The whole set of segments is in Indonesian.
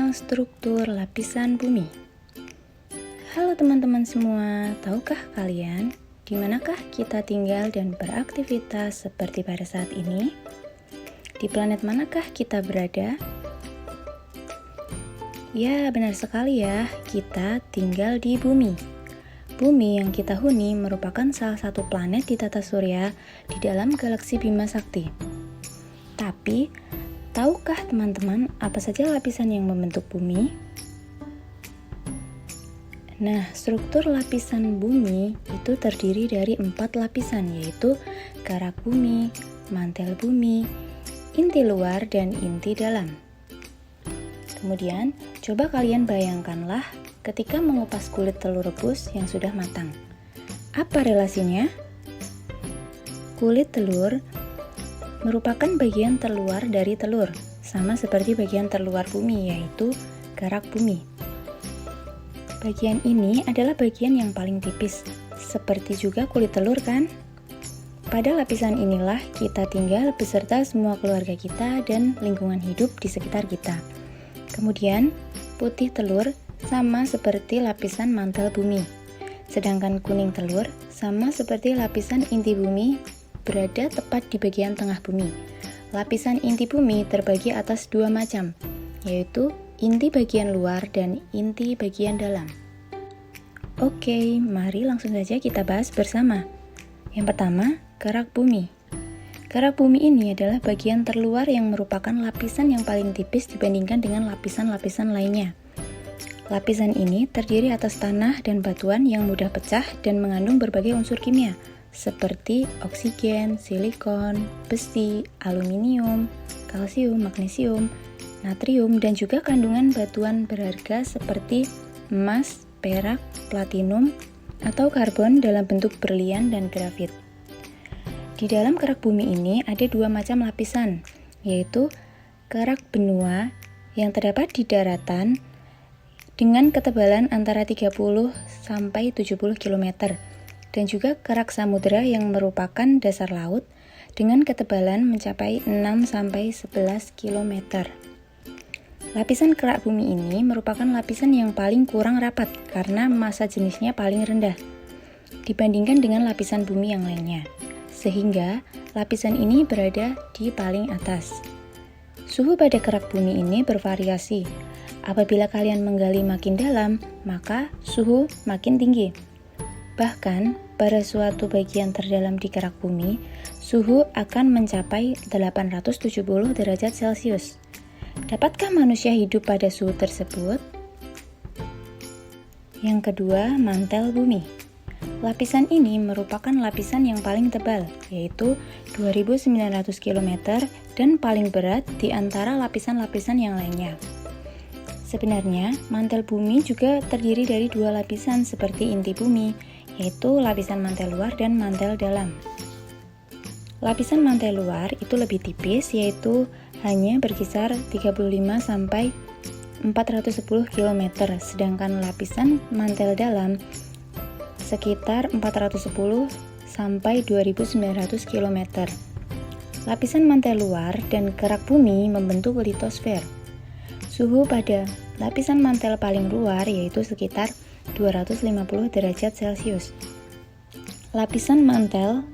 tentang struktur lapisan bumi. Halo teman-teman semua, tahukah kalian di manakah kita tinggal dan beraktivitas seperti pada saat ini? Di planet manakah kita berada? Ya, benar sekali ya, kita tinggal di bumi. Bumi yang kita huni merupakan salah satu planet di tata surya di dalam galaksi Bima Sakti. Tapi, tahukah teman-teman apa saja lapisan yang membentuk bumi? Nah, struktur lapisan bumi itu terdiri dari 4 lapisan, yaitu kerak bumi, mantel bumi, inti luar, dan inti dalam. Kemudian, coba kalian bayangkanlah ketika mengupas kulit telur rebus yang sudah matang. Apa relasinya? Kulit telur merupakan bagian terluar dari telur, sama seperti bagian terluar bumi, yaitu kerak bumi. Bagian ini adalah bagian yang paling tipis, seperti juga kulit telur kan? Pada lapisan inilah kita tinggal beserta semua keluarga kita dan lingkungan hidup di sekitar kita. Kemudian, putih telur sama seperti lapisan mantel bumi, sedangkan kuning telur sama seperti lapisan inti bumi berada tepat di bagian tengah bumi. Lapisan inti bumi terbagi atas 2 macam, yaitu inti bagian luar dan inti bagian dalam. Oke, mari langsung saja kita bahas bersama. Yang pertama, kerak bumi. Kerak bumi ini adalah bagian terluar yang merupakan lapisan yang paling tipis dibandingkan dengan lapisan-lapisan lainnya. Lapisan ini terdiri atas tanah dan batuan yang mudah pecah dan mengandung berbagai unsur kimia, seperti oksigen, silikon, besi, aluminium, kalsium, magnesium, natrium, dan juga kandungan batuan berharga seperti emas, perak, platinum, atau karbon dalam bentuk berlian dan grafit. Di dalam kerak bumi ini ada 2 macam lapisan, yaitu kerak benua yang terdapat di daratan dengan ketebalan antara 30 sampai 70 km, dan juga kerak samudera yang merupakan dasar laut dengan ketebalan mencapai 6 sampai 11 km. Lapisan kerak bumi ini merupakan lapisan yang paling kurang rapat karena massa jenisnya paling rendah dibandingkan dengan lapisan bumi yang lainnya, sehingga lapisan ini berada di paling atas. Suhu pada kerak bumi ini bervariasi. Apabila kalian menggali makin dalam, maka suhu makin tinggi. Bahkan, pada suatu bagian terdalam di kerak bumi, suhu akan mencapai 870 derajat Celcius. Dapatkah manusia hidup pada suhu tersebut? Yang kedua, mantel bumi. Lapisan ini merupakan lapisan yang paling tebal, yaitu 2.900 km dan paling berat di antara lapisan-lapisan yang lainnya. Sebenarnya, mantel bumi juga terdiri dari 2 lapisan seperti inti bumi, yaitu lapisan mantel luar dan mantel dalam. Lapisan mantel luar itu lebih tipis, yaitu hanya berkisar 35 sampai 410 km, sedangkan lapisan mantel dalam sekitar 410 sampai 2900 km. Lapisan mantel luar dan kerak bumi membentuk litosfer. Suhu pada lapisan mantel paling luar yaitu sekitar 250 derajat Celcius. Lapisan mantel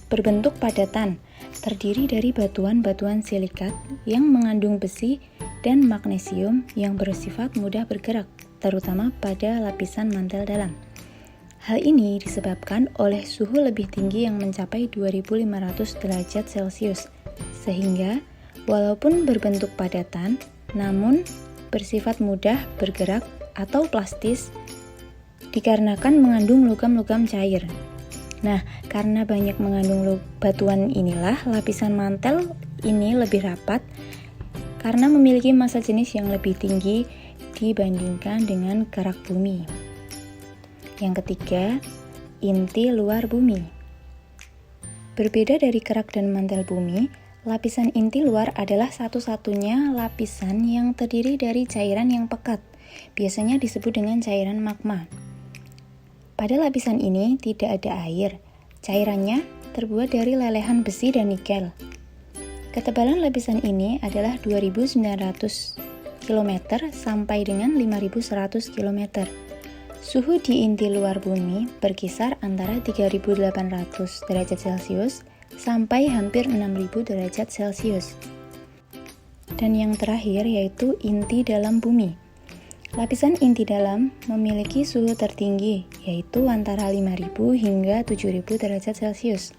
berbentuk padatan, terdiri dari batuan-batuan silikat yang mengandung besi dan magnesium yang bersifat mudah bergerak, terutama pada lapisan mantel dalam. Hal ini disebabkan oleh suhu lebih tinggi yang mencapai 2500 derajat Celcius, sehingga walaupun berbentuk padatan, namun bersifat mudah bergerak atau plastis dikarenakan mengandung logam-logam cair. Nah, karena banyak mengandung batuan inilah lapisan mantel ini lebih rapat karena memiliki massa jenis yang lebih tinggi dibandingkan dengan kerak bumi. Yang ketiga, inti luar bumi. Berbeda dari kerak dan mantel bumi, lapisan inti luar adalah satu-satunya lapisan yang terdiri dari cairan yang pekat, biasanya disebut dengan cairan magma. Pada lapisan ini tidak ada air, cairannya terbuat dari lelehan besi dan nikel. Ketebalan lapisan ini adalah 2.900 km sampai dengan 5100 km. Suhu di inti luar bumi berkisar antara 3800 derajat Celcius sampai hampir 6000 derajat Celcius. Dan yang terakhir yaitu inti dalam bumi. Lapisan inti dalam memiliki suhu tertinggi, yaitu antara 5000 hingga 7000 derajat Celcius.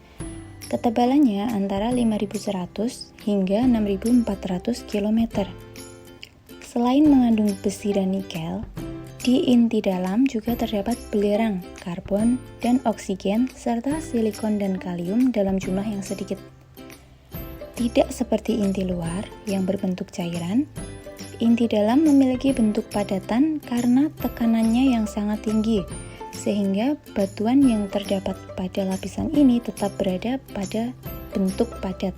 Ketebalannya antara 5100 hingga 6400 km. Selain mengandung besi dan nikel, di inti dalam juga terdapat belerang, karbon, dan oksigen, serta silikon dan kalium dalam jumlah yang sedikit. Tidak seperti inti luar yang berbentuk cairan, inti dalam memiliki bentuk padatan karena tekanannya yang sangat tinggi, sehingga batuan yang terdapat pada lapisan ini tetap berada pada bentuk padat.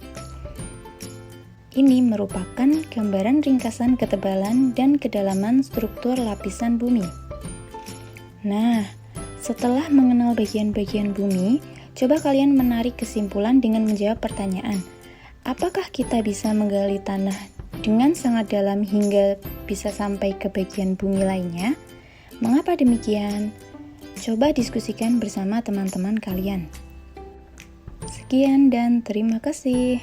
Ini merupakan gambaran ringkasan ketebalan dan kedalaman struktur lapisan bumi. Nah, setelah mengenal bagian-bagian bumi, coba kalian menarik kesimpulan dengan menjawab pertanyaan. Apakah kita bisa menggali tanah dengan sangat dalam hingga bisa sampai ke bagian bumi lainnya? Mengapa demikian? Coba diskusikan bersama teman-teman kalian. Sekian dan terima kasih.